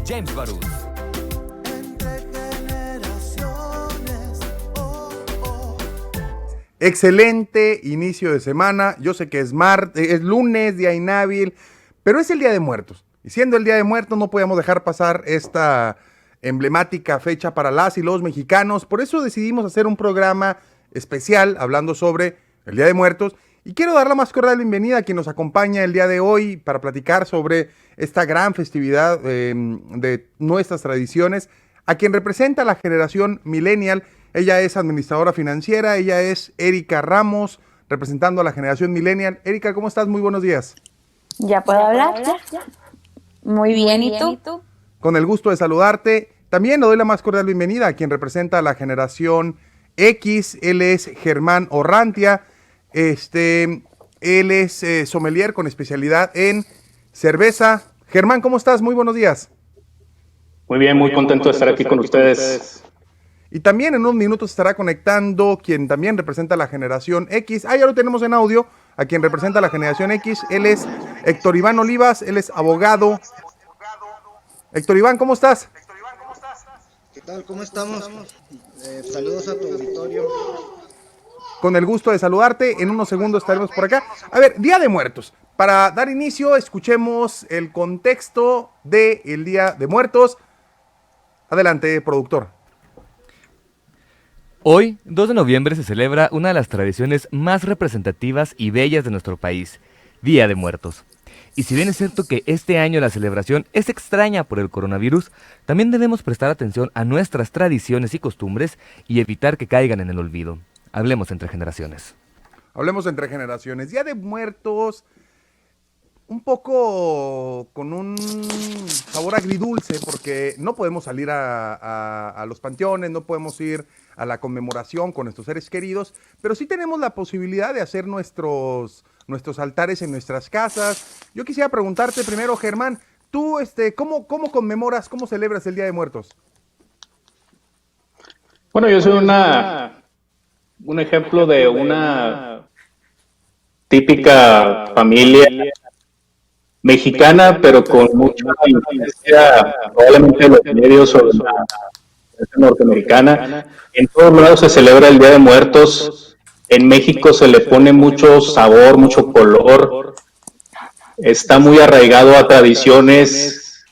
James Baruch. Excelente inicio de semana. Yo sé que es lunes, día inhábil, pero es el Día de Muertos. Y siendo el Día de Muertos, no podíamos dejar pasar esta emblemática fecha para las y los mexicanos. Por eso decidimos hacer un programa especial hablando sobre el Día de Muertos. Y quiero dar la más cordial bienvenida a quien nos acompaña el día de hoy para platicar sobre esta gran festividad de nuestras tradiciones, a quien representa la generación millennial. Ella es administradora financiera, ella es Erika Ramos, representando a la generación millennial. Erika, ¿cómo estás? Muy buenos días. ¿Ya puedo hablar? ¿Ya? Muy bien, ¿y tú? Con el gusto de saludarte. También le doy la más cordial bienvenida a quien representa a la generación X. Él es Germán Orrantia. Él es sommelier con especialidad en cerveza. Germán, ¿cómo estás? Muy buenos días. Muy bien, muy contento de estar aquí con ustedes. Y también en unos minutos estará conectando quien también representa a la generación X. Ya lo tenemos en audio, a quien representa a la generación X. Él es Héctor Iván Olivas, él es abogado. Héctor Iván, ¿cómo estás? ¿Qué tal? ¿Cómo estamos? Saludos a tu auditorio. Con el gusto de saludarte, en unos segundos estaremos por acá. A ver, Día de Muertos. Para dar inicio, escuchemos el contexto del Día de Muertos. Adelante, productor. Hoy, 2 de noviembre, se celebra una de las tradiciones más representativas y bellas de nuestro país, Día de Muertos. Y si bien es cierto que este año la celebración es extraña por el coronavirus, también debemos prestar atención a nuestras tradiciones y costumbres y evitar que caigan en el olvido. Hablemos entre generaciones. Hablemos entre generaciones. Día de Muertos, un poco con un sabor agridulce, porque no podemos salir a los panteones, no podemos ir a la conmemoración con nuestros seres queridos, pero sí tenemos la posibilidad de hacer nuestros altares en nuestras casas. Yo quisiera preguntarte primero, Germán, tú, ¿cómo conmemoras, cómo celebras el Día de Muertos? Bueno, yo soy un ejemplo de una típica familia mexicana, pero con mucha influencia probablemente de los medios o de la norteamericana. En todos lados se celebra el Día de Muertos. En México se le pone mucho sabor, mucho color. Está muy arraigado a tradiciones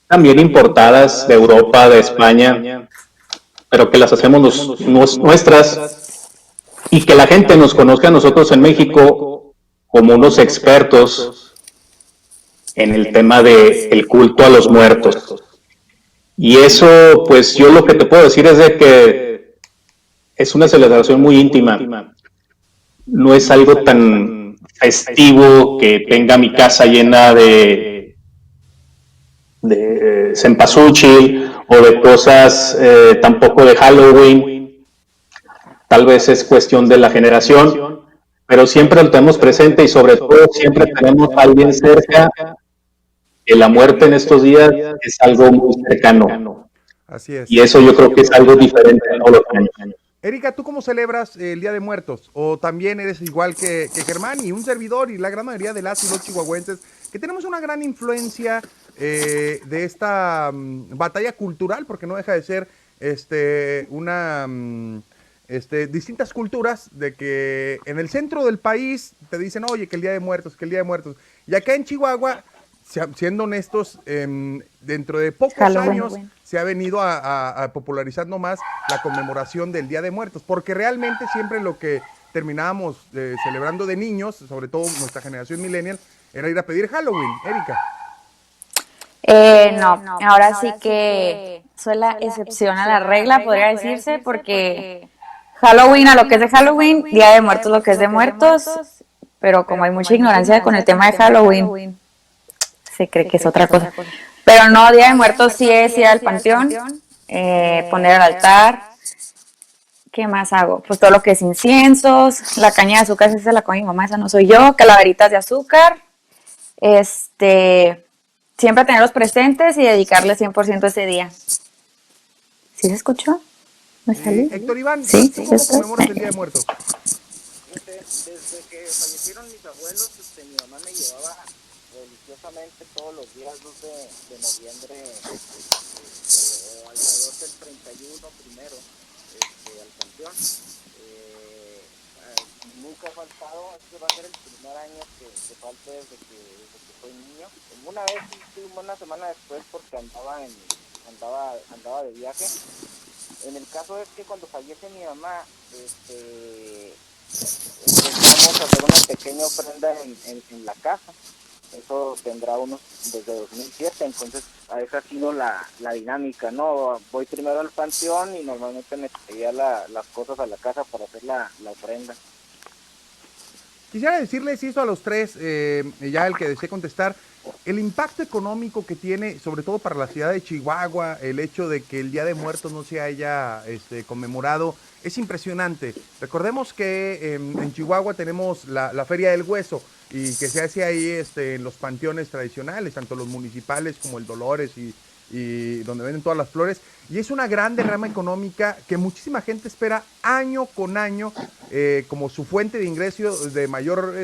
también importadas de Europa, de España, pero que las hacemos nuestras y que la gente nos conozca a nosotros en México como unos expertos en el tema del culto a los muertos. Y eso, pues yo lo que te puedo decir es de que es una celebración muy íntima. No es algo tan festivo que tenga mi casa llena de cempasúchil o de cosas, tampoco de Halloween. Tal vez es cuestión de la generación, pero siempre lo tenemos presente y sobre todo siempre tenemos a alguien cerca. Que la muerte en estos días es algo muy cercano. Así es. Y eso yo creo que es algo diferente a todos los años. Erika, ¿tú cómo celebras el Día de Muertos? ¿O también eres igual que Germán y un servidor y la gran mayoría de las y los chihuahuenses que tenemos una gran influencia de esta batalla cultural, porque no deja de ser distintas culturas, de que en el centro del país te dicen, oye, que el Día de Muertos, que el Día de Muertos. Y acá en Chihuahua, siendo honestos, dentro de pocos años se ha venido a popularizando más la conmemoración del Día de Muertos, porque realmente siempre lo que terminábamos celebrando de niños, sobre todo nuestra generación millennial, era ir a pedir Halloween. Erika. No, ahora sí que soy la excepción a la regla, podría decirse, porque Halloween a lo que es de Halloween, Día de Muertos lo que es de muertos, pero como hay mucha ignorancia con el tema de Halloween, se cree que es otra cosa. Pero no, Día de Muertos sí es ir al panteón, poner el altar. ¿Qué más hago? Pues todo lo que es inciensos, la caña de azúcar, esa se la come mi mamá, esa no soy yo, calaveritas de azúcar, siempre tenerlos presentes y dedicarles 100% ese día. ¿Sí se escuchó? ¿Me salí? Héctor Iván, ¿Sí? ¿tú cómo conmemoras el Día de Muertos? Desde que fallecieron mis abuelos, mi mamá me llevaba religiosamente todos los días 2 de noviembre, o alrededor del 31 primero, al panteón. Nunca he faltado, este va a ser el primer año que falte desde que soy niño. Una vez sí, una semana después porque andaba de viaje. En el caso es que cuando fallece mi mamá, intentamos hacer una pequeña ofrenda en la casa. Eso tendrá desde 2007, entonces esa ha sido la dinámica, ¿no? Voy primero al panteón y normalmente me traía las cosas a la casa para hacer la ofrenda. Quisiera decirles esto a los tres, ya el que desee contestar, el impacto económico que tiene, sobre todo para la ciudad de Chihuahua, el hecho de que el Día de Muertos no se haya conmemorado, es impresionante. Recordemos que en Chihuahua tenemos la Feria del Hueso y que se hace ahí en los panteones tradicionales, tanto los municipales como el Dolores y donde venden todas las flores, y es una gran derrama económica que muchísima gente espera año con año como su fuente de ingreso de mayor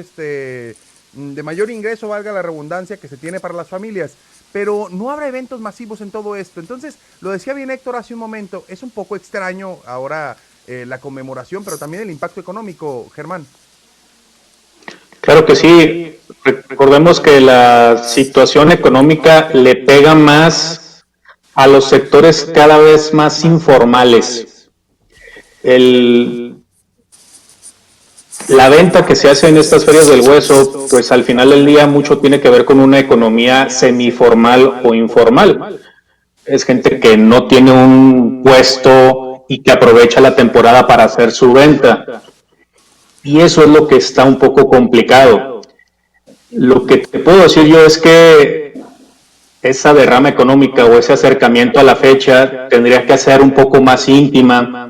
ingreso, valga la redundancia, que se tiene para las familias. Pero no habrá eventos masivos en todo esto. Entonces, lo decía bien Héctor hace un momento, es un poco extraño ahora la conmemoración, pero también el impacto económico, Germán. Claro que sí. Recordemos que la situación económica le pega más a los sectores cada vez más informales. La venta que se hace en estas ferias del hueso, pues al final del día mucho tiene que ver con una economía semiformal o informal. Es gente que no tiene un puesto y que aprovecha la temporada para hacer su venta. Y eso es lo que está un poco complicado. Lo que te puedo decir yo es que esa derrama económica o ese acercamiento a la fecha tendría que ser un poco más íntima,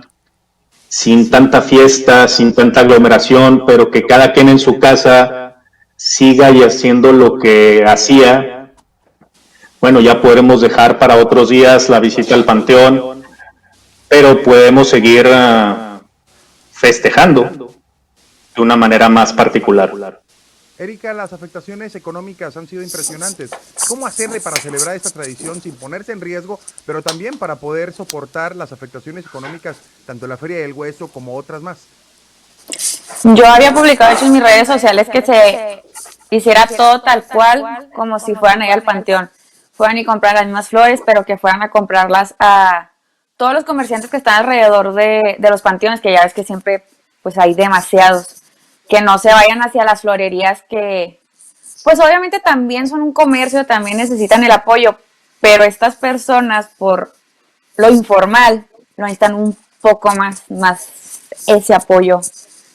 sin tanta fiesta, sin tanta aglomeración, pero que cada quien en su casa siga y haciendo lo que hacía. Bueno, ya podremos dejar para otros días la visita al panteón, pero podemos seguir festejando de una manera más particular. Erika, las afectaciones económicas han sido impresionantes. ¿Cómo hacerle para celebrar esta tradición sin ponerse en riesgo, pero también para poder soportar las afectaciones económicas, tanto en la Feria del Hueso como otras más? Yo había publicado hecho en mis redes sociales que se hiciera todo tal cual, como si fueran ahí al panteón. Fueran y comprar las mismas flores, pero que fueran a comprarlas a todos los comerciantes que están alrededor de los panteones, que ya ves que siempre pues hay demasiados. Que no se vayan hacia las florerías que, pues obviamente también son un comercio, también necesitan el apoyo, pero estas personas por lo informal lo necesitan un poco más ese apoyo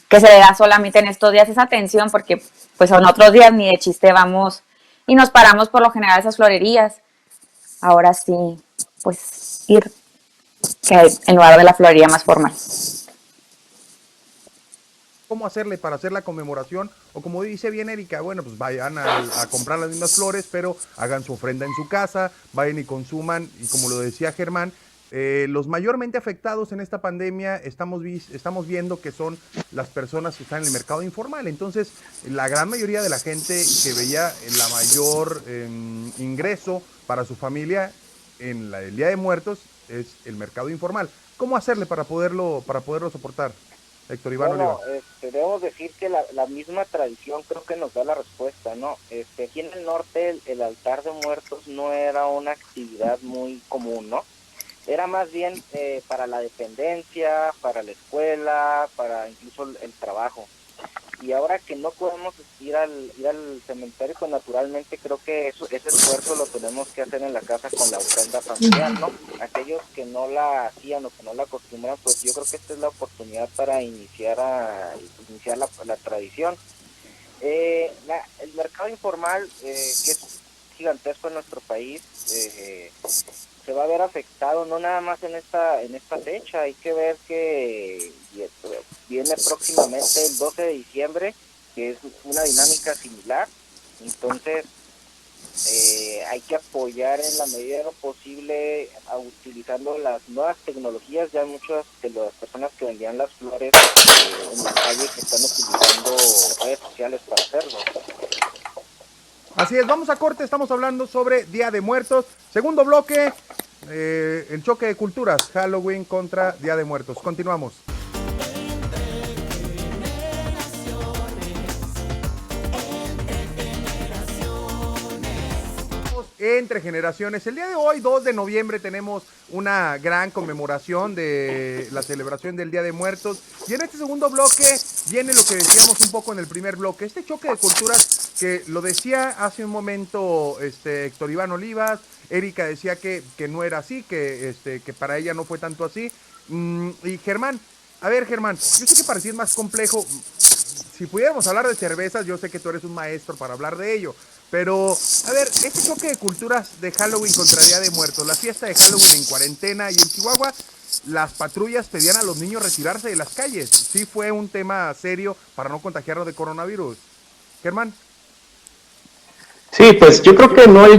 que se le da solamente en estos días, esa atención, porque pues en otros días ni de chiste vamos y nos paramos por lo general a esas florerías. Ahora sí, pues ir en lugar de la florería más formal. ¿Cómo hacerle para hacer la conmemoración? O como dice bien Erika, bueno, pues vayan a comprar las mismas flores, pero hagan su ofrenda en su casa, vayan y consuman, y como lo decía Germán, los mayormente afectados en esta pandemia estamos viendo que son las personas que están en el mercado informal. Entonces, la gran mayoría de la gente que veía la mayor ingreso para su familia en el Día de Muertos es el mercado informal. ¿Cómo hacerle para poderlo soportar? Héctor Iván Oliva. Debemos decir que la misma tradición creo que nos da la respuesta, ¿no? Aquí en el norte el altar de muertos no era una actividad muy común, ¿no? Era más bien para la dependencia, para la escuela, para incluso el trabajo. Y ahora que no podemos ir al cementerio, pues naturalmente creo que ese esfuerzo lo tenemos que hacer en la casa con la ofrenda familiar, ¿no? Aquellos que no la hacían o que no la acostumbran, pues yo creo que esta es la oportunidad para iniciar la tradición. El mercado informal, que es gigantesco en nuestro país, se va a ver afectado no nada más en esta fecha. Hay que ver que viene próximamente el 12 de diciembre, que es una dinámica similar. Entonces hay que apoyar en la medida de lo posible utilizando las nuevas tecnologías. Ya muchas de las personas que vendían las flores en la calle que están utilizando redes sociales para hacerlo. Así es, vamos a corte, estamos hablando sobre Día de Muertos. Segundo bloque, el choque de culturas, Halloween contra Día de Muertos. Continuamos. Entre generaciones. El día de hoy, 2 de noviembre, tenemos una gran conmemoración de la celebración del Día de Muertos. Y en este segundo bloque viene lo que decíamos un poco en el primer bloque, este choque de culturas que lo decía hace un momento Héctor Iván Olivas. Erika decía que no era así, que para ella no fue tanto así. Y Germán, a ver Germán, yo sé que para ti es más complejo. Si pudiéramos hablar de cervezas, yo sé que tú eres un maestro para hablar de ello. Pero, a ver, este choque de culturas de Halloween contra Día de Muertos, la fiesta de Halloween en cuarentena y en Chihuahua, las patrullas pedían a los niños retirarse de las calles. Sí fue un tema serio para no contagiarlos de coronavirus. Germán. Sí, pues yo creo que no hay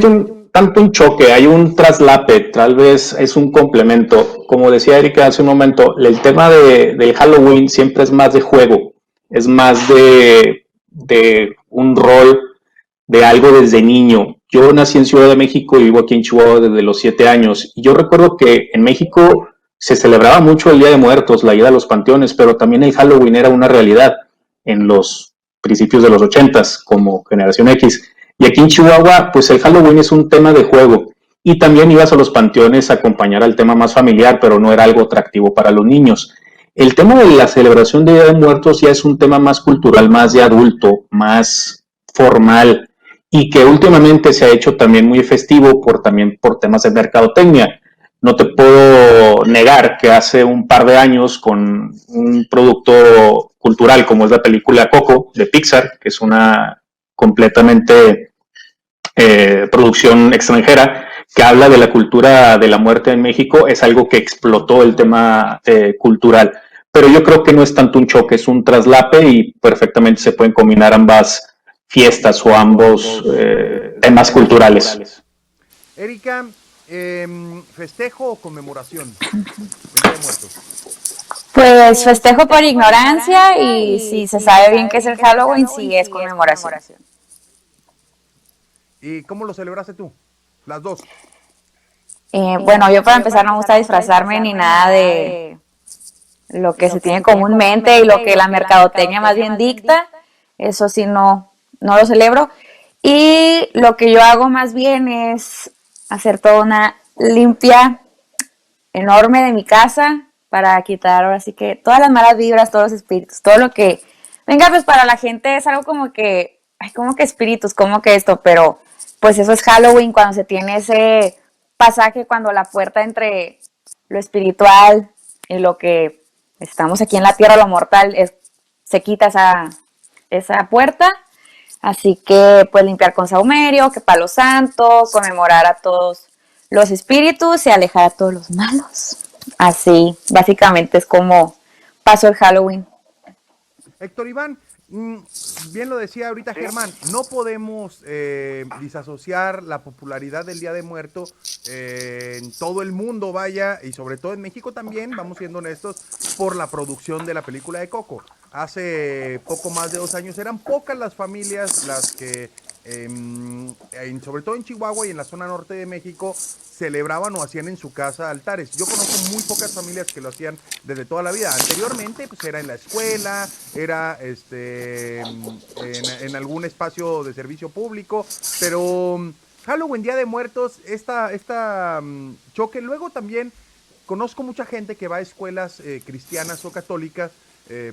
tanto un choque, hay un traslape, tal vez es un complemento. Como decía Erika hace un momento, el tema del Halloween siempre es más de juego, es más de un rol de algo desde niño. Yo nací en Ciudad de México y vivo aquí en Chihuahua desde los 7 años. Y yo recuerdo que en México se celebraba mucho el Día de Muertos, la ida a los panteones, pero también el Halloween era una realidad en los principios de los 80s como Generación X. Y aquí en Chihuahua, pues el Halloween es un tema de juego. Y también ibas a los panteones a acompañar al tema más familiar, pero no era algo atractivo para los niños. El tema de la celebración de Día de Muertos ya es un tema más cultural, más de adulto, más formal, y que últimamente se ha hecho también muy festivo también por temas de mercadotecnia. No te puedo negar que hace un par de años con un producto cultural como es la película Coco de Pixar, que es una completamente producción extranjera, que habla de la cultura de la muerte en México, es algo que explotó el tema cultural. Pero yo creo que no es tanto un choque, es un traslape y perfectamente se pueden combinar ambas fiestas o ambos temas culturales. Erika, ¿festejo o conmemoración del Día de Muertos? Pues festejo por ignorancia y si se sabe bien que es el Halloween, sí es conmemoración. ¿Y cómo lo celebraste tú? Las dos. Bueno, yo para empezar no me gusta disfrazarme ni nada de lo que se tiene comúnmente y lo que la mercadotecnia más bien dicta. Eso sí no lo celebro. Y lo que yo hago más bien es hacer toda una limpia enorme de mi casa para quitar ahora sí que todas las malas vibras, todos los espíritus, todo lo que venga, pues para la gente es algo como que, ay, como que espíritus, como que esto, pero pues eso es Halloween cuando se tiene ese pasaje, cuando la puerta entre lo espiritual y lo que estamos aquí en la tierra, lo mortal, se quita esa puerta. Así que pues limpiar con saumerio, que palo santo, conmemorar a todos los espíritus y alejar a todos los malos. Así, básicamente es como pasó el Halloween. Héctor Iván, bien lo decía ahorita Germán, no podemos disasociar la popularidad del Día de Muertos en todo el mundo, vaya, y sobre todo en México también, vamos siendo honestos, por la producción de la película de Coco. Hace poco más de 2 años eran pocas las familias las que, sobre todo en Chihuahua y en la zona norte de México, celebraban o hacían en su casa altares. Yo conozco muy pocas familias que lo hacían desde toda la vida. Anteriormente, pues era en la escuela, era en algún espacio de servicio público, pero Halloween, Día de Muertos, choque. Luego también conozco mucha gente que va a escuelas cristianas o católicas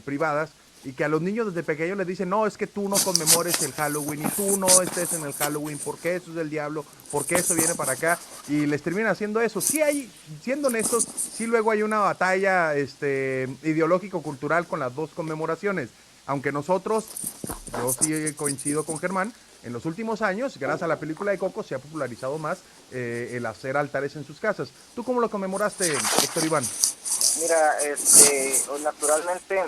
privadas y que a los niños desde pequeños les dicen, no, es que tú no conmemores el Halloween y tú no estés en el Halloween porque eso es del diablo, porque eso viene para acá y les terminan haciendo eso. Sí hay, siendo honestos, sí luego hay una batalla ideológico-cultural con las dos conmemoraciones, aunque nosotros, yo sí coincido con Germán, en los últimos años, gracias a la película de Coco, se ha popularizado más el hacer altares en sus casas. ¿Tú cómo lo conmemoraste, Héctor Iván? Mira, naturalmente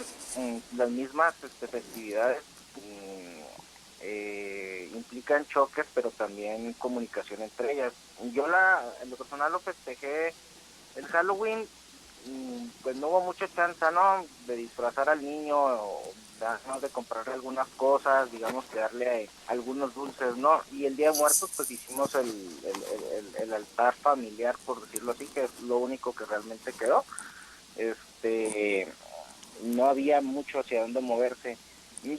las mismas festividades implican choques, pero también comunicación entre ellas. Yo en lo personal lo festejé el Halloween, pues no hubo mucha chance, ¿no?, de disfrazar al niño además de comprarle algunas cosas, digamos que darle algunos dulces, ¿no? Y el Día de Muertos pues hicimos el altar familiar, por decirlo así, que es lo único que realmente quedó. No había mucho hacia dónde moverse.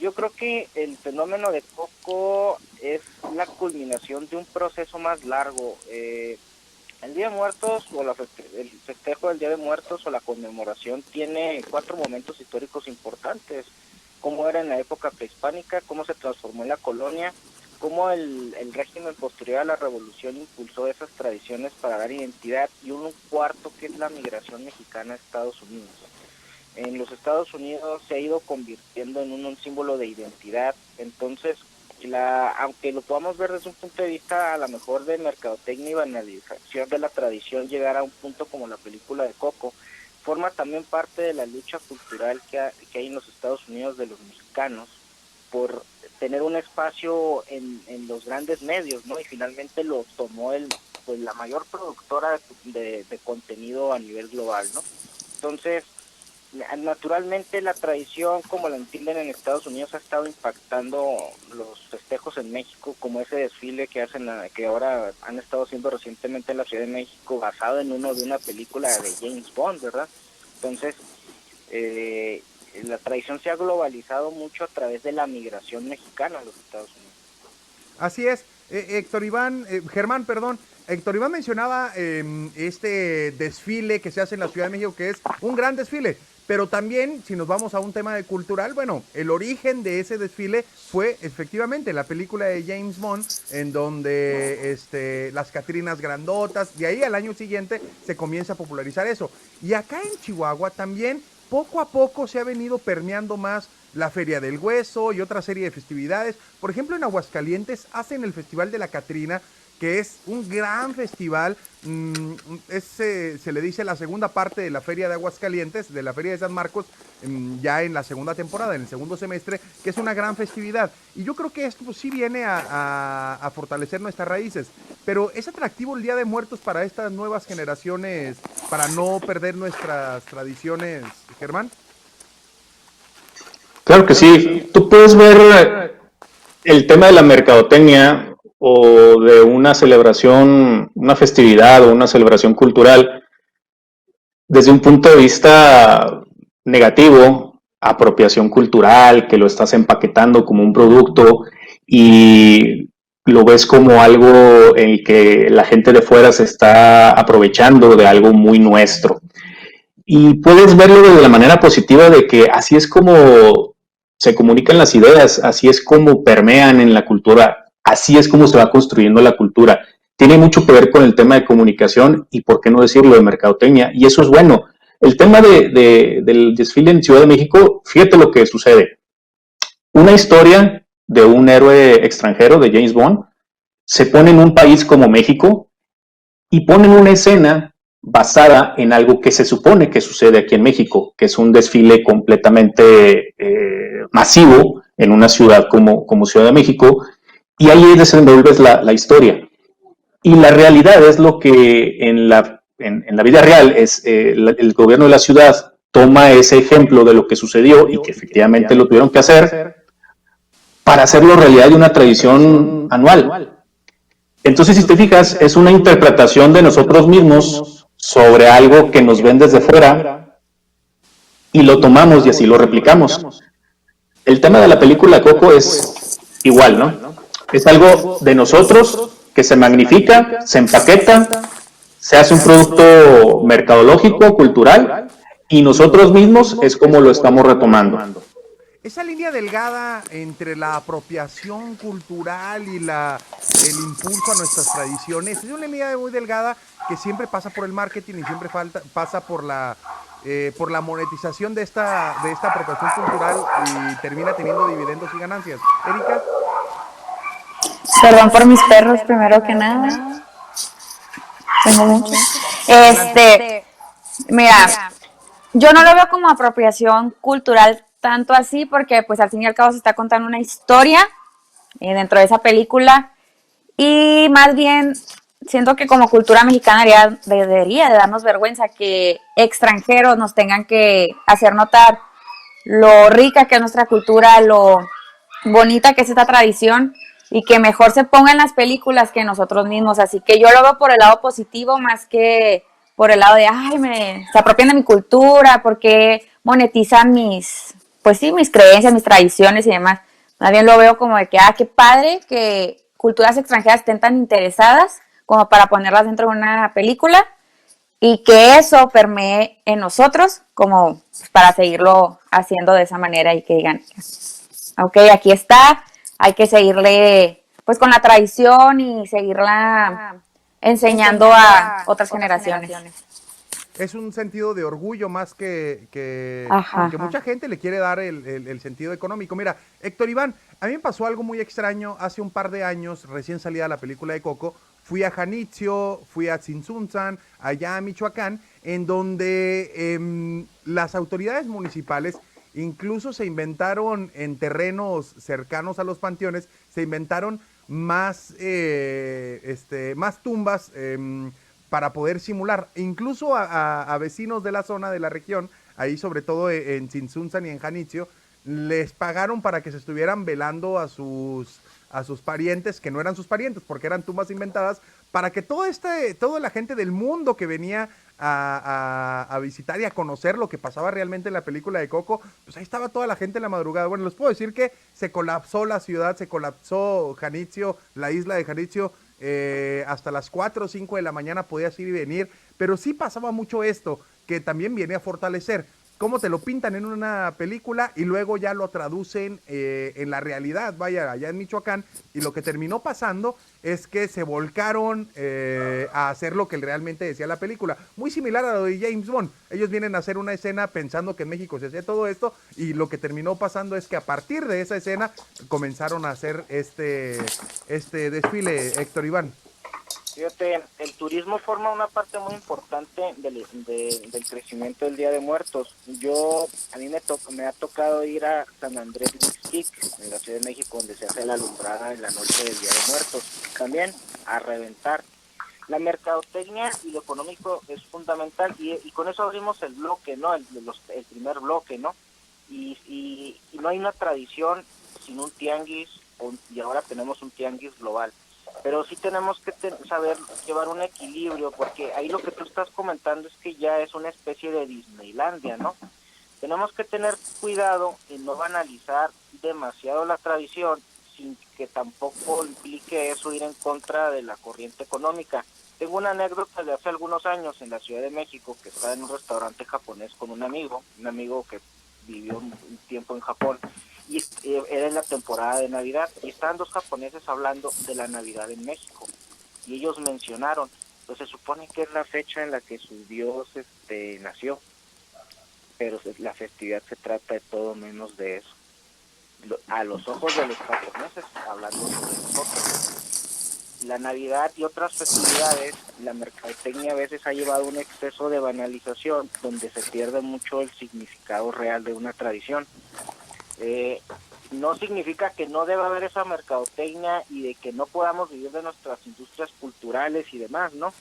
Yo creo que el fenómeno de Coco es la culminación de un proceso más largo. El Día de Muertos o el festejo del Día de Muertos o la conmemoración tiene 4 momentos históricos importantes: cómo era en la época prehispánica, cómo se transformó en la colonia, cómo el régimen posterior a la revolución impulsó esas tradiciones para dar identidad, y un cuarto que es la migración mexicana a Estados Unidos. En los Estados Unidos se ha ido convirtiendo en un símbolo de identidad. Entonces, aunque lo podamos ver desde un punto de vista a lo mejor de mercadotecnia y banalización de la tradición, llegar a un punto como la película de Coco, forma también parte de la lucha cultural que hay en los Estados Unidos de los mexicanos por tener un espacio en los grandes medios, ¿no? Y finalmente lo tomó pues la mayor productora de contenido a nivel global, ¿no? Entonces, naturalmente la tradición como la entienden en Estados Unidos ha estado impactando los festejos en México, como ese desfile que hacen, que ahora han estado haciendo recientemente en la Ciudad de México, basado en de una película de James Bond, ¿verdad? Entonces, la tradición se ha globalizado mucho a través de la migración mexicana a los Estados Unidos. Así es. Germán, perdón. Héctor Iván mencionaba este desfile que se hace en la Ciudad de México, que es un gran desfile. Pero también, si nos vamos a un tema de cultural, bueno, el origen de ese desfile fue efectivamente la película de James Bond, en donde las Catrinas grandotas, de ahí al año siguiente se comienza a popularizar eso. Y acá en Chihuahua también, poco a poco se ha venido permeando más la Feria del Hueso y otra serie de festividades. Por ejemplo, en Aguascalientes hacen el Festival de la Catrina, que es un gran festival. Se le dice la segunda parte de la Feria de Aguascalientes, de la Feria de San Marcos, ya en la segunda temporada, en el segundo semestre, que es una gran festividad. Y yo creo que esto pues, sí viene a fortalecer nuestras raíces. Pero es atractivo el Día de Muertos para estas nuevas generaciones, para no perder nuestras tradiciones, Germán. Claro que sí. Tú puedes ver el tema de la mercadotecnia o de una celebración, una festividad o una celebración cultural desde un punto de vista negativo, apropiación cultural, que lo estás empaquetando como un producto y lo ves como algo en el que la gente de fuera se está aprovechando de algo muy nuestro. Y puedes verlo de la manera positiva de que así es como se comunican las ideas, así es como permean en la cultura, así es como se va construyendo la cultura. Tiene mucho que ver con el tema de comunicación y, por qué no decirlo, de mercadotecnia, y eso es bueno. El tema del desfile en Ciudad de México, fíjate lo que sucede. Una historia de un héroe extranjero, de James Bond, se pone en un país como México y ponen una escena basada en algo que se supone que sucede aquí en México, que es un desfile completamente masivo en una ciudad como Ciudad de México, y ahí desenvuelves la historia. Y la realidad es lo que en la vida real es el gobierno de la ciudad toma ese ejemplo de lo que sucedió y que efectivamente lo tuvieron que hacer para hacerlo realidad de una tradición anual. Entonces, si te fijas, es una interpretación de nosotros mismos sobre algo que nos ven desde fuera y lo tomamos y así lo replicamos. El tema de la película Coco es igual, ¿no? Es algo de nosotros que se magnifica, se empaqueta, se hace un producto mercadológico, cultural, y nosotros mismos es como lo estamos retomando. Esa línea delgada entre la apropiación cultural y el impulso a nuestras tradiciones es una línea muy delgada que siempre pasa por el marketing y siempre pasa por la monetización de esta apropiación cultural y termina teniendo dividendos y ganancias. Erika. Perdón por mis perros, primero que nada. Tengo muchos. Mira, yo no lo veo como apropiación cultural tanto así, porque pues al fin y al cabo se está contando una historia dentro de esa película, y más bien siento que como cultura mexicana debería de darnos vergüenza que extranjeros nos tengan que hacer notar lo rica que es nuestra cultura, lo bonita que es esta tradición y que mejor se ponga en las películas que nosotros mismos. Así que yo lo veo por el lado positivo más que por el lado de, ay, se apropian de mi cultura, porque monetizan pues sí, mis creencias, mis tradiciones y demás. Más bien lo veo como de que, qué padre que culturas extranjeras estén tan interesadas como para ponerlas dentro de una película y que eso permee en nosotros como pues, para seguirlo haciendo de esa manera y que digan, ok, aquí está, hay que seguirle pues con la tradición y seguirla enseñando a otras generaciones. Es un sentido de orgullo más Ajá. que mucha gente le quiere dar el sentido económico. Mira, Héctor Iván, a mí me pasó algo muy extraño hace un par de años, recién salida la película de Coco. Fui a Janitzio, fui a Tzintzuntzan, allá a Michoacán, en donde las autoridades municipales incluso se inventaron en terrenos cercanos a los panteones, se inventaron más tumbas para poder simular, incluso a vecinos de la zona, de la región, ahí sobre todo en Tzintzuntzan y en Janitzio, les pagaron para que se estuvieran velando a sus parientes, que no eran sus parientes, porque eran tumbas inventadas, para que toda la gente del mundo que venía a visitar y a conocer lo que pasaba realmente en la película de Coco, pues ahí estaba toda la gente en la madrugada. Bueno, les puedo decir que se colapsó la ciudad, se colapsó Janitzio, la isla de Janitzio, hasta las 4 o 5 de la mañana podías ir y venir, pero sí pasaba mucho esto, que también viene a fortalecer cómo te lo pintan en una película y luego ya lo traducen en la realidad, vaya, allá en Michoacán, y lo que terminó pasando es que se volcaron a hacer lo que realmente decía la película, muy similar a lo de James Bond. Ellos vienen a hacer una escena pensando que en México se hacía todo esto, y lo que terminó pasando es que a partir de esa escena comenzaron a hacer este desfile, Héctor Iván. Fíjate, el turismo forma una parte muy importante del crecimiento del Día de Muertos. A mí me ha tocado ir a San Andrés Mixquic, en la Ciudad de México, donde se hace la alumbrada en la noche del Día de Muertos. También a reventar. La mercadotecnia y lo económico es fundamental, y con eso abrimos el bloque, ¿no? El primer bloque, ¿no? Y no hay una tradición sin un tianguis, y ahora tenemos un tianguis global. Pero sí tenemos que saber llevar un equilibrio, porque ahí lo que tú estás comentando es que ya es una especie de Disneylandia, ¿no? Tenemos que tener cuidado en no banalizar demasiado la tradición, sin que tampoco implique eso ir en contra de la corriente económica. Tengo una anécdota de hace algunos años en la Ciudad de México, que estaba en un restaurante japonés con un amigo que vivió un tiempo en Japón, y era en la temporada de Navidad, y estaban dos japoneses hablando de la Navidad en México, y ellos mencionaron, pues se supone que es la fecha en la que su dios nació, pero la festividad se trata de todo menos de eso. A los ojos de los japoneses, hablando sobre nosotros, la Navidad y otras festividades, la mercadotecnia a veces ha llevado un exceso de banalización, donde se pierde mucho el significado real de una tradición. No significa que no deba haber esa mercadotecnia y de que no podamos vivir de nuestras industrias culturales y demás, ¿no?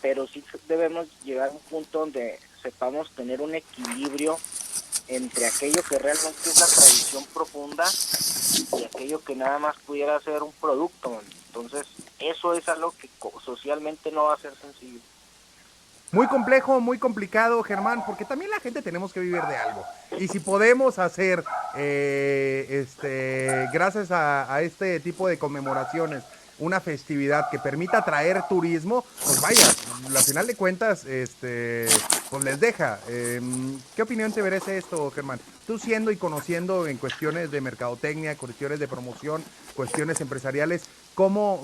Pero sí debemos llegar a un punto donde sepamos tener un equilibrio entre aquello que realmente es la tradición profunda y aquello que nada más pudiera ser un producto. Entonces, eso es algo que socialmente no va a ser sencillo. Muy complejo, muy complicado, Germán, porque también la gente tenemos que vivir de algo. Y si podemos hacer, gracias a este tipo de conmemoraciones, una festividad que permita atraer turismo, pues vaya, al final de cuentas, pues les deja. ¿Qué opinión te merece esto, Germán? Tú siendo y conociendo en cuestiones de mercadotecnia, cuestiones de promoción, cuestiones empresariales, ¿cómo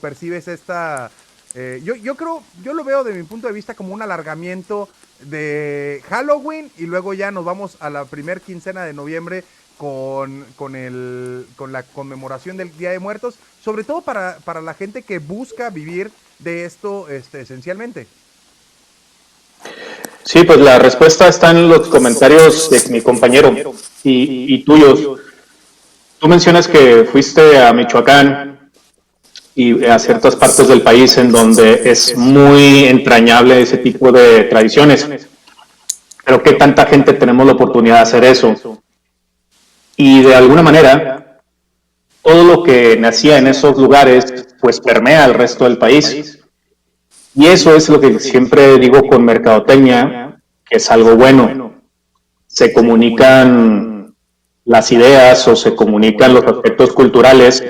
percibes esta... yo lo veo de mi punto de vista como un alargamiento de Halloween, y luego ya nos vamos a la primer quincena de noviembre con la conmemoración del Día de Muertos, sobre todo para la gente que busca vivir de esto esencialmente. Sí, pues la respuesta está en los comentarios de mi compañero y tuyos. Tú mencionas que fuiste a Michoacán y a ciertas partes del país en donde es muy entrañable ese tipo de tradiciones. pero ¿qué tanta gente tenemos la oportunidad de hacer eso? Y de alguna manera, todo lo que nacía en esos lugares, pues permea al resto del país. Y eso es lo que siempre digo con mercadotecnia, que es algo bueno. Se comunican las ideas o se comunican los aspectos culturales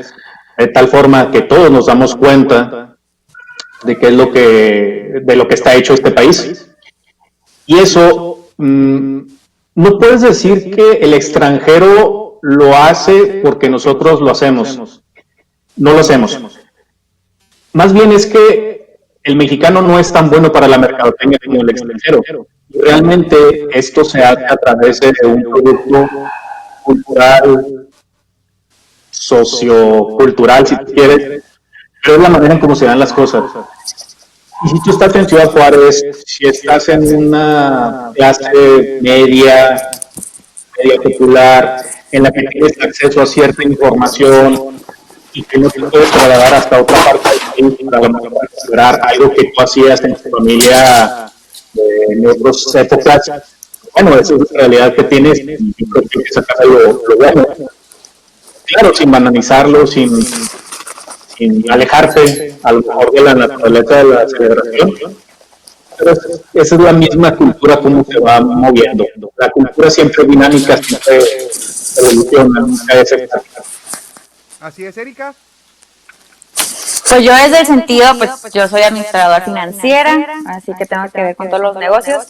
de tal forma que todos nos damos cuenta de qué es de lo que está hecho este país. Y eso, no puedes decir que el extranjero lo hace porque nosotros lo hacemos. No lo hacemos. Más bien es que el mexicano no es tan bueno para la mercadotecnia como el extranjero. Realmente esto se hace a través de un producto cultural, sociocultural, si quieres, pero es la manera en cómo se dan las cosas. Y si tú estás en Ciudad Juárez, si estás en una clase media popular, en la que tienes acceso a cierta información y que no te puedes trasladar hasta otra parte del país para a lo mejor celebrar algo que tú hacías en tu familia en otras épocas, bueno, esa es la realidad que tienes y yo creo que sacas lo bueno. Claro, sin banalizarlo, sin alejarte a lo mejor de la naturaleza de la celebración, pero esa es la misma cultura como se va moviendo. La cultura siempre es dinámica, siempre evoluciona, nunca es estática. Así es, Erika. Pues yo desde el sentido, pues yo soy administradora financiera, así que tengo que ver con todos los negocios.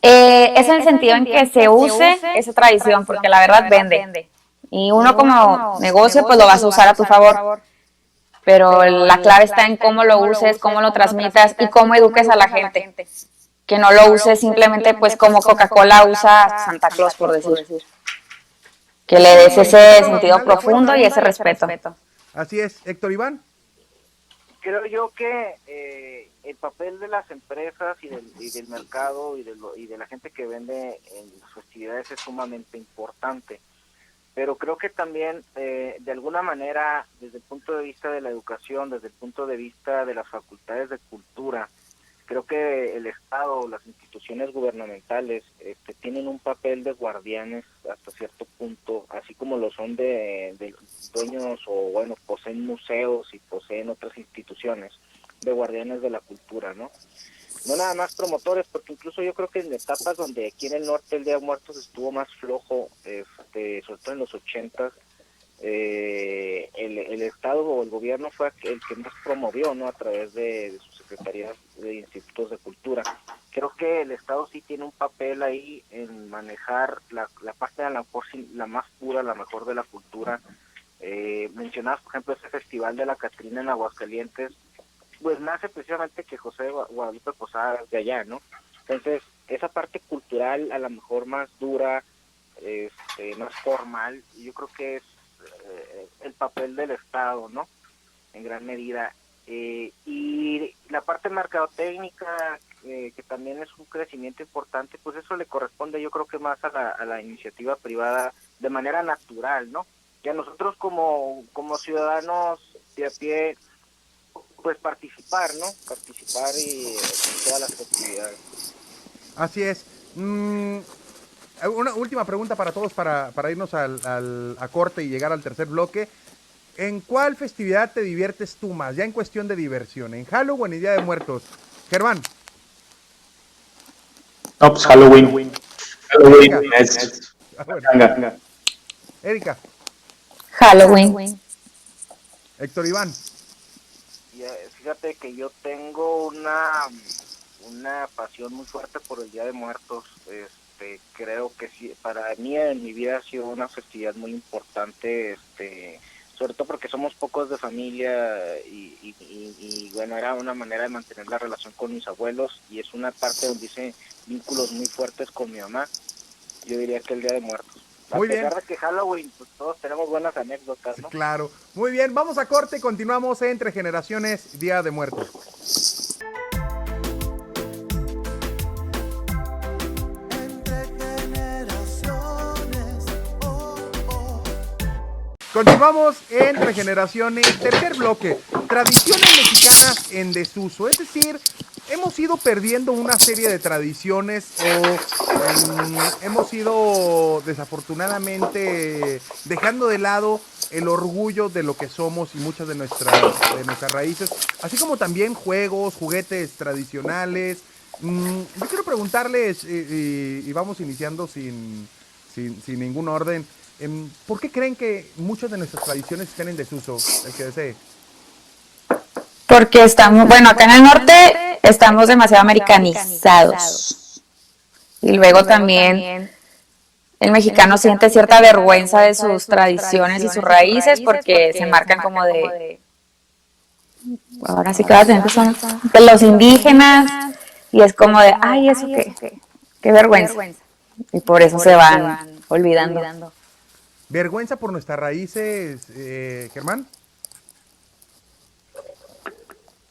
Es en el sentido en que se use esa tradición, porque la verdad vende. Y uno como negocio, pues lo vas a usar a tu favor. Pero la clave está en cómo lo uses, cómo lo transmitas y cómo eduques a la gente. Que no lo uses simplemente pues como Coca-Cola usa Santa Claus, por decir. Que le des ese sentido profundo y ese respeto. Así es, Héctor Iván. Creo yo que el papel de las empresas y del mercado y de la gente que vende en las festividades es sumamente importante. Pero creo que también, de alguna manera, desde el punto de vista de la educación, desde el punto de vista de las facultades de cultura, creo que el Estado, las instituciones gubernamentales, tienen un papel de guardianes hasta cierto punto, así como lo son de dueños o, bueno, poseen museos y poseen otras instituciones de guardianes de la cultura, ¿no? No nada más promotores, porque incluso yo creo que en etapas donde aquí en el norte el Día de Muertos estuvo más flojo, sobre todo en los 80s, el Estado o el gobierno fue el que más promovió, ¿no? A través de sus secretarías de institutos de cultura. Creo que el Estado sí tiene un papel ahí en manejar la parte de la más pura, la mejor de la cultura. Mencionabas, por ejemplo, ese festival de la Catrina en Aguascalientes, pues nace precisamente que José Guadalupe Posada es de allá, ¿no? Entonces, esa parte cultural a lo mejor más dura, más formal, yo creo que es el papel del Estado, ¿no? En gran medida. Y la parte mercadotécnica, que también es un crecimiento importante, pues eso le corresponde yo creo que más a la iniciativa privada de manera natural, ¿no? Y a nosotros como ciudadanos de a pie, pues participar, ¿no? Participar y en todas las actividades. Así es. Una última pregunta para todos para irnos a corte y llegar al tercer bloque. ¿En cuál festividad te diviertes tú más? Ya en cuestión de diversión. ¿En Halloween y Día de Muertos? Germán. No, pues Halloween. Halloween es... Bueno. Erika. Halloween. Héctor Iván. Fíjate que yo tengo una pasión muy fuerte por el Día de Muertos. Creo que sí, para mí en mi vida ha sido una festividad muy importante, sobre todo porque somos pocos de familia y bueno, era una manera de mantener la relación con mis abuelos y es una parte donde hice vínculos muy fuertes con mi mamá. Yo diría que el Día de Muertos. Muy bien. A pesar de que Halloween, pues todos tenemos buenas anécdotas, ¿no? Claro. Muy bien, vamos a corte y continuamos Entre Generaciones, Día de Muertos. Continuamos Entre Generaciones, tercer bloque. Tradiciones mexicanas en desuso, es decir, hemos ido perdiendo una serie de tradiciones o hemos ido desafortunadamente dejando de lado el orgullo de lo que somos y muchas de nuestras raíces, así como también juegos, juguetes tradicionales. Yo quiero preguntarles, y vamos iniciando sin ningún orden, ¿por qué creen que muchas de nuestras tradiciones están en desuso? El que desee. Porque estamos, bueno, acá en el norte estamos demasiado americanizados. Y luego también el mexicano siente cierta vergüenza de sus tradiciones y sus raíces porque se marcan como de, ahora sí que vas a tener que son de los indígenas y es como de, ay, eso qué vergüenza. Y por eso se van olvidando. ¿Vergüenza por nuestras raíces, Germán?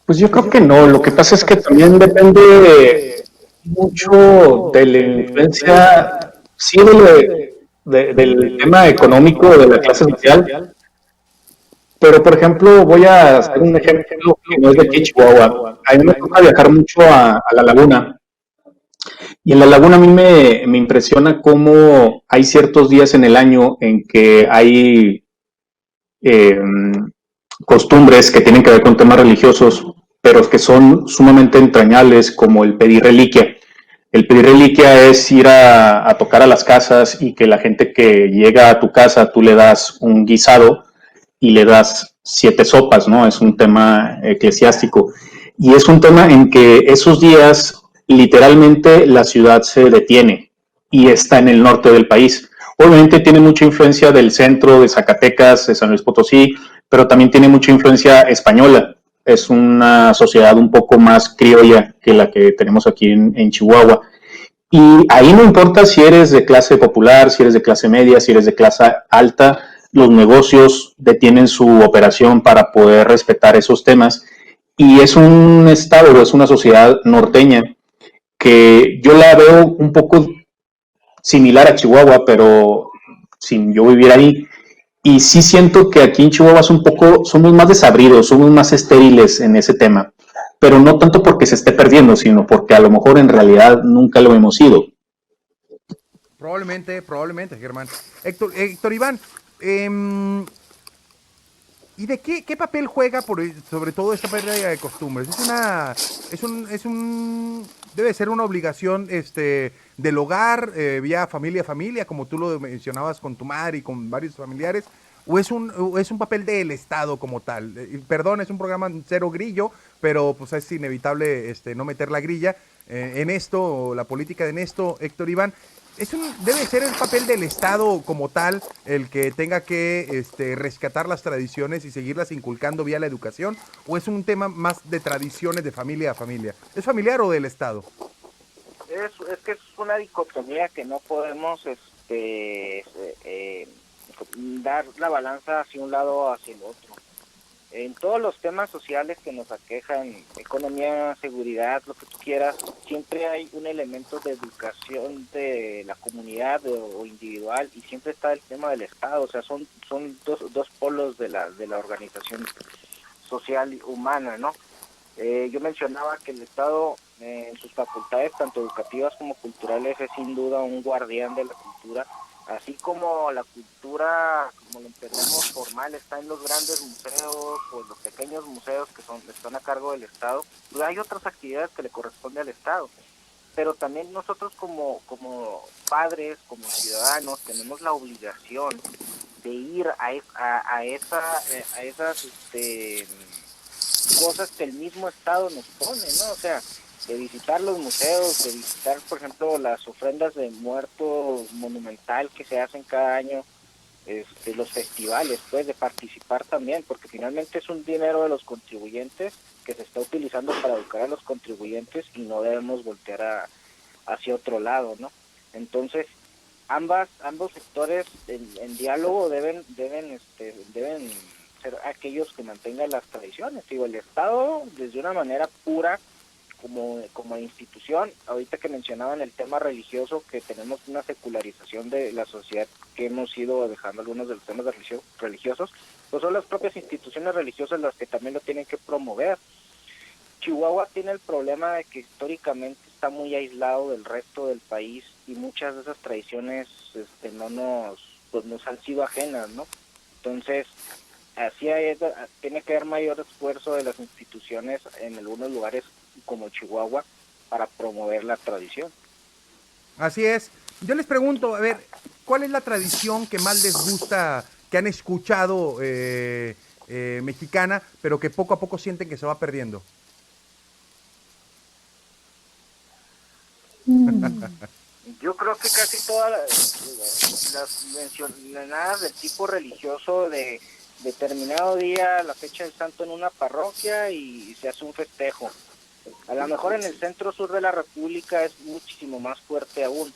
Pues yo creo que no, lo que pasa es que también depende mucho de la influencia, sí, del tema económico de la clase social, pero por ejemplo voy a hacer un ejemplo que no es de aquí, Chihuahua. A mí me toca viajar mucho a la laguna, y en la laguna a mí me impresiona cómo hay ciertos días en el año en que hay eh, costumbres que tienen que ver con temas religiosos, pero que son sumamente entrañables, como el pedir reliquia. El pedir reliquia es ir a tocar a las casas y que la gente que llega a tu casa, tú le das un guisado y le das 7 sopas, ¿no? Es un tema eclesiástico. Y es un tema en que esos días literalmente la ciudad se detiene y está en el norte del país. Obviamente tiene mucha influencia del centro, de Zacatecas, de San Luis Potosí, pero también tiene mucha influencia española. Es una sociedad un poco más criolla que la que tenemos aquí en Chihuahua. Y ahí no importa si eres de clase popular, si eres de clase media, si eres de clase alta, los negocios detienen su operación para poder respetar esos temas. Y es un estado, es una sociedad norteña que yo la veo un poco similar a Chihuahua, pero sin yo vivir ahí. Y sí siento que aquí en Chihuahua es un poco, somos más desabridos, somos más estériles en ese tema, pero no tanto porque se esté perdiendo, sino porque a lo mejor en realidad nunca lo hemos sido. Probablemente, Germán. Héctor Iván, ¿y de qué papel juega sobre todo esta pérdida de costumbres? Debe ser una obligación del hogar, vía familia a familia, como tú lo mencionabas con tu madre y con varios familiares, o es un papel del Estado como tal. Perdón, es un programa cero grillo, pero pues es inevitable no meter la grilla en esto, la política en esto, Héctor Iván. Debe ser el papel del Estado como tal el que tenga que rescatar las tradiciones y seguirlas inculcando vía la educación, o es un tema más de tradiciones de familia a familia. ¿Es familiar o del Estado? Es que es una dicotomía que no podemos dar la balanza hacia un lado o hacia el otro. En todos los temas sociales que nos aquejan, economía, seguridad, lo que tú quieras, siempre hay un elemento de educación de la comunidad o individual, y siempre está el tema del Estado. O sea, son dos polos de la organización social humana, ¿no? Yo mencionaba que el Estado, en sus facultades tanto educativas como culturales, es sin duda un guardián de la cultura, así como la cultura, como lo entendemos formal, está en los grandes museos o en los pequeños museos que están a cargo del Estado. Pues hay otras actividades que le corresponde al Estado, pero también nosotros como padres, como ciudadanos, tenemos la obligación de ir a esas cosas que el mismo Estado nos pone, ¿no? O sea, de visitar los museos, de visitar, por ejemplo, las ofrendas de muerto monumental que se hacen cada año, los festivales, pues, de participar también, porque finalmente es un dinero de los contribuyentes que se está utilizando para educar a los contribuyentes y no debemos voltear hacia otro lado, ¿no? Entonces, ambos sectores en diálogo deben ser aquellos que mantengan las tradiciones. Digo, el Estado, desde una manera pura, como institución, ahorita que mencionaban el tema religioso, que tenemos una secularización de la sociedad, que hemos ido dejando algunos de los temas religiosos, pues son las propias instituciones religiosas las que también lo tienen que promover. Chihuahua tiene el problema de que históricamente está muy aislado del resto del país y muchas de esas tradiciones pues nos han sido ajenas, ¿no? Entonces, tiene que haber mayor esfuerzo de las instituciones en algunos lugares como Chihuahua para promover la tradición. Así es. Yo les pregunto, a ver, ¿cuál es la tradición que más les gusta, que han escuchado mexicana, pero que poco a poco sienten que se va perdiendo? Yo creo que casi todas las mencionadas del tipo religioso de determinado día, la fecha del santo en una parroquia y se hace un festejo. A lo mejor en el centro sur de la República es muchísimo más fuerte aún,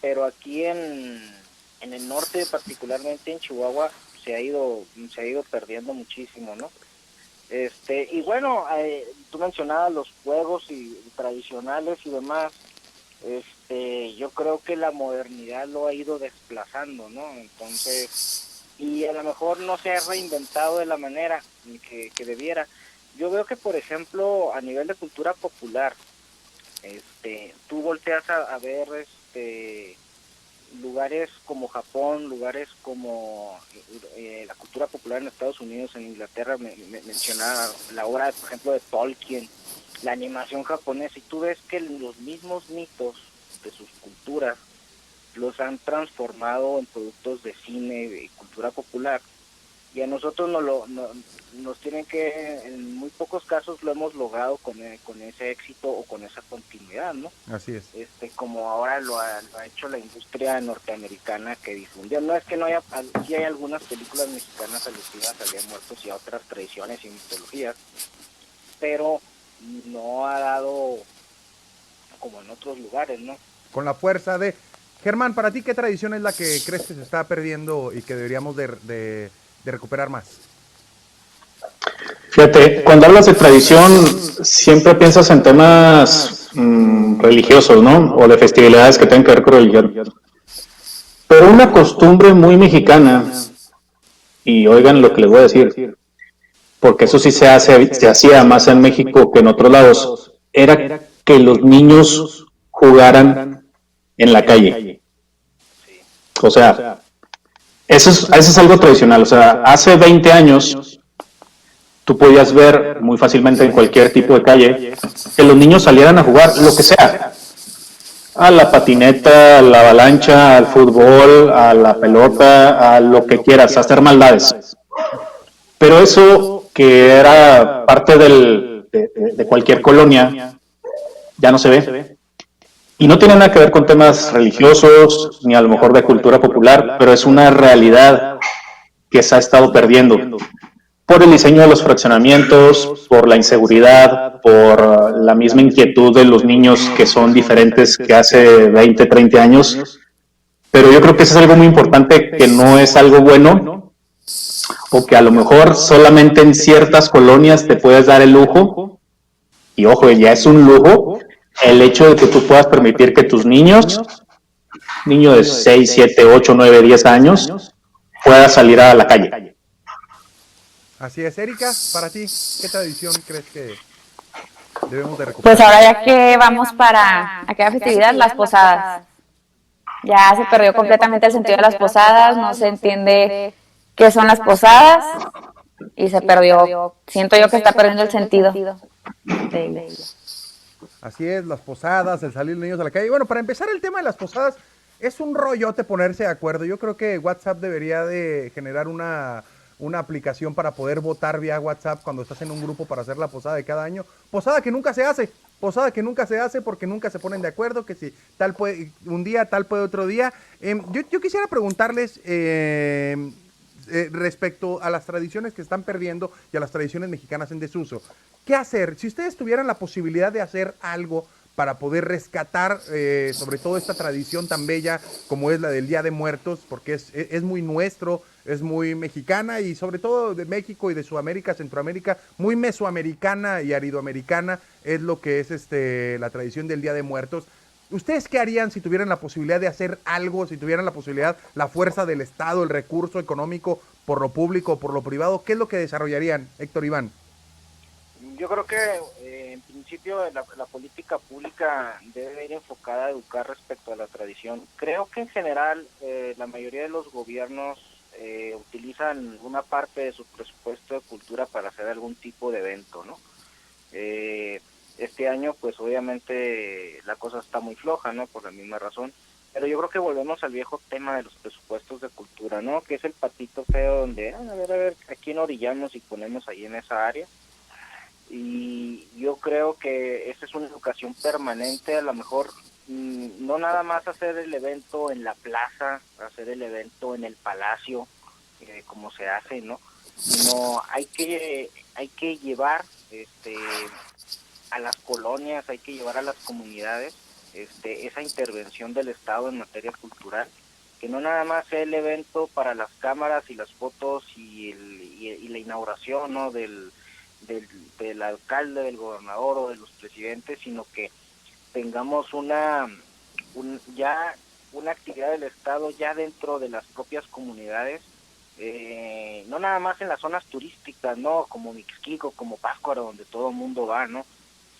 pero aquí en el norte, particularmente en Chihuahua, se ha ido perdiendo muchísimo, ¿no? Y bueno, tú mencionabas los juegos tradicionales y demás. Yo creo que la modernidad lo ha ido desplazando, ¿no? Entonces, y a lo mejor no se ha reinventado de la manera que debiera. Yo veo que, por ejemplo, a nivel de cultura popular, tú volteas a ver lugares como Japón, lugares como la cultura popular en Estados Unidos, en Inglaterra, mencionaba la obra, por ejemplo, de Tolkien, la animación japonesa, y tú ves que los mismos mitos de sus culturas los han transformado en productos de cine y cultura popular, y a nosotros nos tienen que, en muy pocos casos lo hemos logrado con ese éxito o con esa continuidad, ¿no? Así es. Como ahora lo ha hecho la industria norteamericana, que difundió. No es que no haya, sí hay algunas películas mexicanas alusivas al Día de Muertos y a otras tradiciones y mitologías, pero no ha dado como en otros lugares, ¿no? Con la fuerza de... Germán, para ti, ¿qué tradición es la que crees que se está perdiendo y que deberíamos de recuperar más? Fíjate, cuando hablas de tradición, siempre piensas en temas religiosos, ¿no? O de festividades que tengan que ver con religión. Pero una costumbre muy mexicana, y oigan lo que les voy a decir, porque eso sí se hacía más en México que en otros lados, era que los niños jugaran en la calle. O sea, eso es algo tradicional. O sea, hace 20 años tú podías ver muy fácilmente en cualquier tipo de calle que los niños salieran a jugar lo que sea, a la patineta, a la avalancha, al fútbol, a la pelota, a lo que quieras, a hacer maldades. Pero eso que era parte de cualquier colonia ya no se ve. Y no tiene nada que ver con temas religiosos, ni a lo mejor de cultura popular, pero es una realidad que se ha estado perdiendo por el diseño de los fraccionamientos, por la inseguridad, por la misma inquietud de los niños que son diferentes que hace 20, 30 años. Pero yo creo que eso es algo muy importante, que no es algo bueno, o que a lo mejor solamente en ciertas colonias te puedes dar el lujo, y ojo, ya es un lujo, el hecho de que tú puedas permitir que tus niños de 6, 7, 8, 9, 10 años, puedan salir a la calle. Así es. Erika, para ti, ¿qué tradición crees que debemos de recuperar? Pues ahora ya que vamos para aquella festividad, las posadas. Ya se perdió completamente el sentido de las posadas, no se entiende qué son las posadas y se perdió. Siento yo que está perdiendo el sentido de ellas. Así es, las posadas, el salir los niños a la calle. Bueno, para empezar el tema de las posadas, es un rollote ponerse de acuerdo. Yo creo que WhatsApp debería de generar una aplicación para poder votar vía WhatsApp cuando estás en un grupo para hacer la posada de cada año. Posada que nunca se hace porque nunca se ponen de acuerdo, que si tal puede un día, tal puede otro día. Yo quisiera preguntarles respecto a las tradiciones que están perdiendo y a las tradiciones mexicanas en desuso. ¿Qué hacer? Si ustedes tuvieran la posibilidad de hacer algo para poder rescatar sobre todo esta tradición tan bella como es la del Día de Muertos, porque es muy nuestro, es muy mexicana y sobre todo de México y de Sudamérica, Centroamérica, muy mesoamericana y aridoamericana es lo que es la tradición del Día de Muertos. ¿Ustedes qué harían si tuvieran la posibilidad de hacer algo, si tuvieran la posibilidad, la fuerza del Estado, el recurso económico por lo público o por lo privado? ¿Qué es lo que desarrollarían, Héctor Iván? Yo creo que en principio la política pública debe ir enfocada a educar respecto a la tradición. Creo que en general la mayoría de los gobiernos utilizan una parte de su presupuesto de cultura para hacer algún tipo de evento, ¿no? Este año pues obviamente la cosa está muy floja, ¿no? Por la misma razón. Pero yo creo que volvemos al viejo tema de los presupuestos de cultura, ¿no? Que es el patito feo donde, a ver, ¿a quién orillamos y ponemos ahí en esa área? Y yo creo que esa es una educación permanente, a lo mejor no nada más hacer el evento en la plaza, hacer el evento en el palacio, como se hace, ¿no? Sino hay que llevar a las colonias, hay que llevar a las comunidades esa intervención del Estado en materia cultural, que no nada más sea el evento para las cámaras y las fotos y la inauguración, ¿no? del alcalde, del gobernador o de los presidentes, sino que tengamos una actividad del Estado ya dentro de las propias comunidades, no nada más en las zonas turísticas, ¿no? Como Mixquico, como Pátzcuaro, donde todo el mundo va, ¿no?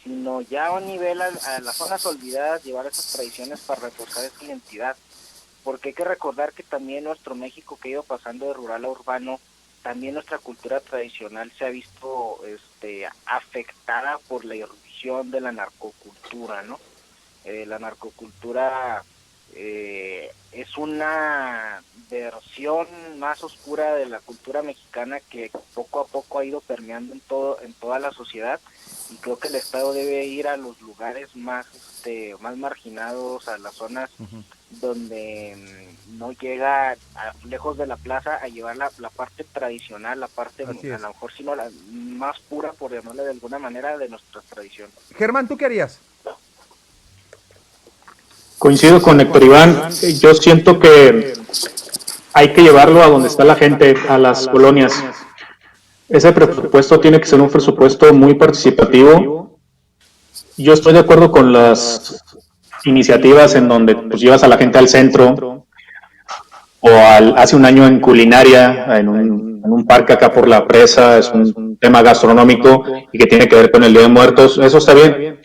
Sino ya a un nivel a las zonas olvidadas, llevar esas tradiciones para reforzar esa identidad, porque hay que recordar que también nuestro México, que ha ido pasando de rural a urbano, también nuestra cultura tradicional se ha visto afectada por la irrupción de la narcocultura, ¿no? La narcocultura es una versión más oscura de la cultura mexicana que poco a poco ha ido permeando en toda la sociedad, y creo que el Estado debe ir a los lugares más marginados, a las zonas donde no llega lejos de la plaza, a llevar la parte tradicional, la parte a lo mejor sino la más pura, por llamarle de alguna manera, de nuestra tradición. Germán, ¿tú qué harías? Coincido con Héctor Iván. Yo siento que hay que llevarlo a donde está la gente, a las colonias. Ese presupuesto tiene que ser un presupuesto muy participativo. Yo estoy de acuerdo con las iniciativas en donde pues llevas a la gente al centro, o hace un año en culinaria, en un parque acá por la presa, es un tema gastronómico y que tiene que ver con el Día de Muertos. Eso está bien,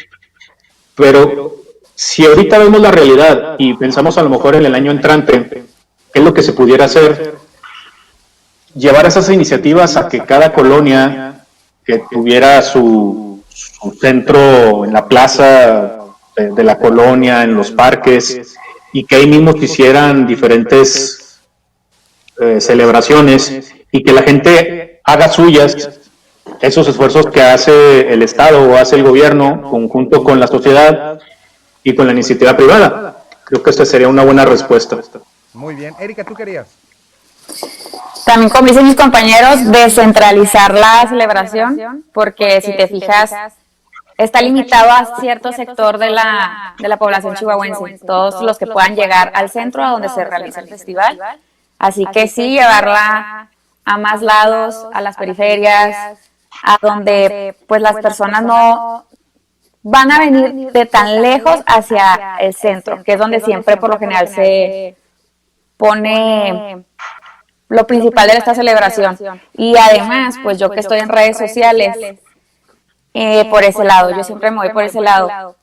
pero si ahorita vemos la realidad y pensamos a lo mejor en el año entrante, ¿qué es lo que se pudiera hacer? Llevar esas iniciativas a que cada colonia que tuviera su centro en la plaza de la colonia, en los parques, y que ahí mismo se hicieran diferentes celebraciones, y que la gente haga suyas esos esfuerzos que hace el Estado o hace el gobierno conjunto con la sociedad y con la iniciativa privada. Creo que esta sería una buena respuesta. Muy bien. Erika, ¿tú querías? También, como dicen mis compañeros, descentralizar la celebración, porque si te fijas, está limitado a cierto sector de la población chihuahuense, todos los que puedan llegar al centro a donde se realiza el festival. Así que sí, llevarla a más lados, a las periferias, a donde pues las personas no van a venir de tan lejos hacia el centro, que es donde siempre por lo general se pone lo principal de esta celebración. Y además, pues yo que estoy en redes sociales, por ese lado, yo siempre me voy por ese lado.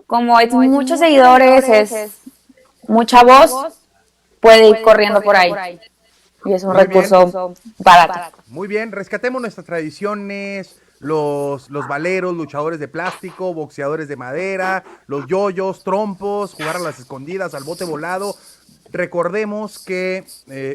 Como es muchos seguidores, es mucha voz, puede ir corriendo por ahí. Y es un recurso barato. Muy bien, rescatemos nuestras tradiciones, los valeros, luchadores de plástico, boxeadores de madera, los yoyos, trompos, jugar a las escondidas, al bote volado. Recordemos que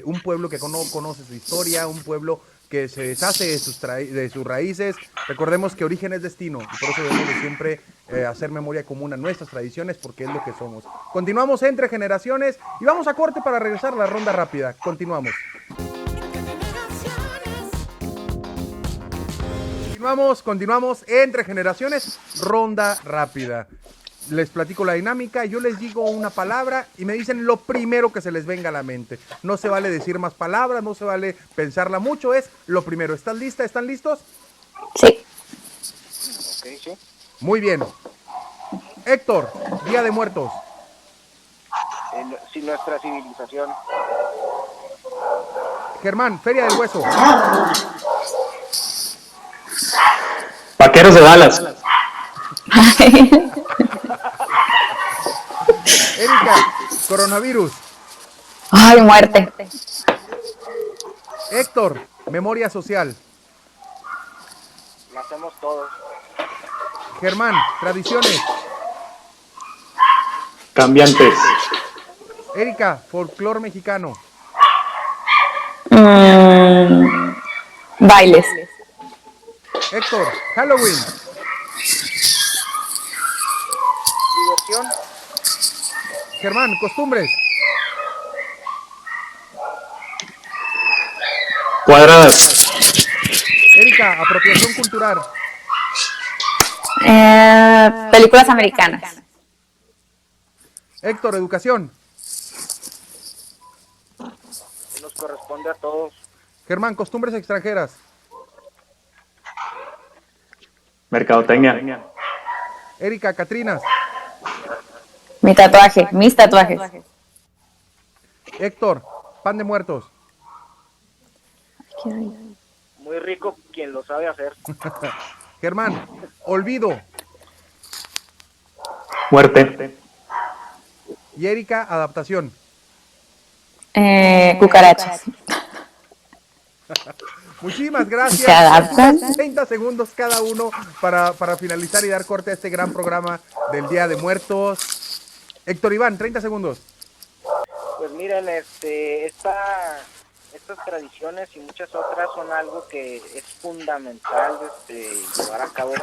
un pueblo que no conoce su historia, un pueblo que se deshace de sus raíces, recordemos que origen es destino, y por eso debemos de siempre hacer memoria común a nuestras tradiciones, porque es lo que somos. Continuamos entre generaciones y vamos a corte para regresar a la ronda rápida. Continuamos. Continuamos entre generaciones, ronda rápida. Les platico la dinámica, yo les digo una palabra y me dicen lo primero que se les venga a la mente. No se vale decir más palabras, no se vale pensarla mucho, es lo primero. ¿Estás lista? ¿Están listos? Sí. Okay, sí. Muy bien. Héctor, Día de Muertos. Sin nuestra civilización. Germán, Feria del Hueso. Vaqueros de Dallas. Erika, coronavirus. Ay, muerte. Héctor, memoria social. Lo hacemos todos. Germán, tradiciones. Cambiantes. Erika, folclor mexicano. Bailes. Héctor, Halloween. Diversión. Germán, costumbres. Cuadradas. Erika, apropiación cultural. Películas americanas. Héctor, educación. Nos corresponde a todos. Germán, costumbres extranjeras. Mercadotecnia. Erika, Catrinas. Mis tatuajes. Héctor, pan de muertos. Muy rico quien lo sabe hacer. Germán, olvido. Muerte. Y Erika, adaptación. Cucarachas. Muchísimas gracias. ¿Se adaptan? 30 segundos cada uno para finalizar y dar corte a este gran programa del Día de Muertos. Héctor Iván, 30 segundos. Pues miren, estas tradiciones y muchas otras son algo que es fundamental llevar a cabo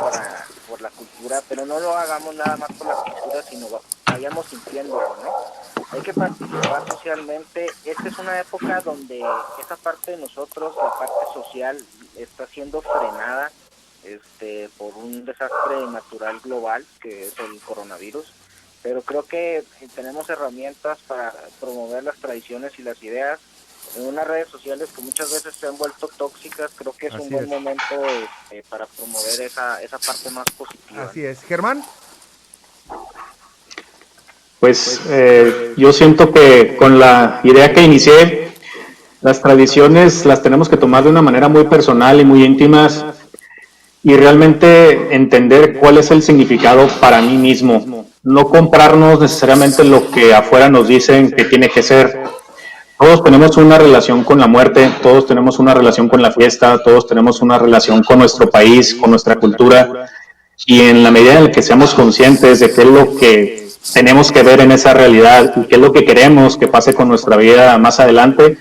por la cultura, pero no lo hagamos nada más por la cultura, sino vayamos sintiéndolo, ¿no? Hay que participar socialmente. Esta es una época donde esa parte de nosotros, la parte social, está siendo frenada por un desastre natural global que es el coronavirus. Pero creo que tenemos herramientas para promover las tradiciones y las ideas en unas redes sociales que muchas veces se han vuelto tóxicas. Creo que es un buen momento para promover esa parte más positiva. Así es. Germán. Pues yo siento que con la idea que inicié, las tradiciones las tenemos que tomar de una manera muy personal y muy íntimas y realmente entender cuál es el significado para mí mismo. No comprarnos necesariamente lo que afuera nos dicen que tiene que ser. Todos tenemos una relación con la muerte, todos tenemos una relación con la fiesta, todos tenemos una relación con nuestro país, con nuestra cultura, y en la medida en la que seamos conscientes de qué es lo que tenemos que ver en esa realidad y qué es lo que queremos que pase con nuestra vida más adelante,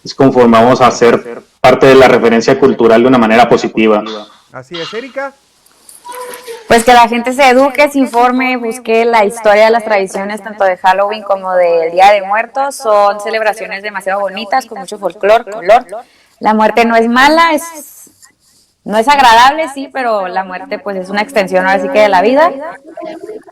es conforme vamos a ser parte de la referencia cultural de una manera positiva. Así es, Erika. Pues que la gente se eduque, se informe, busque la historia de las tradiciones tanto de Halloween como del Día de Muertos. Son celebraciones demasiado bonitas, con mucho folclor, color. La muerte no es mala, no es agradable, sí, pero la muerte pues es una extensión ahora sí que de la vida.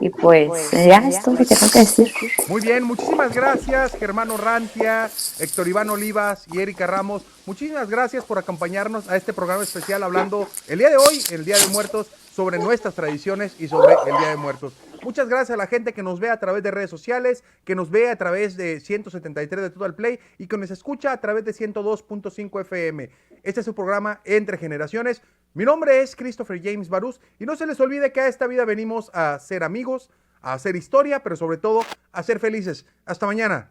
Y pues ya es todo lo que tengo que decir. Muy bien, muchísimas gracias, Germán Orrantia, Héctor Iván Olivas y Erika Ramos. Muchísimas gracias por acompañarnos a este programa especial hablando el día de hoy, el Día de Muertos, sobre nuestras tradiciones y sobre el Día de Muertos. Muchas gracias a la gente que nos ve a través de redes sociales, que nos ve a través de 173 de Total Play y que nos escucha a través de 102.5 FM. Este es su programa Entre Generaciones. Mi nombre es Christopher James Barús y no se les olvide que a esta vida venimos a ser amigos, a hacer historia, pero sobre todo a ser felices. Hasta mañana.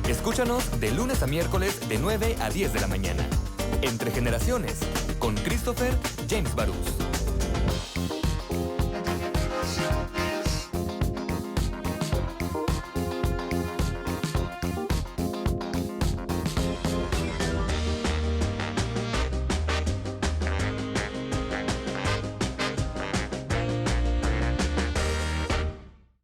Escúchanos de lunes a miércoles de 9 a 10 de la mañana. Entre Generaciones, con Christopher James Barús.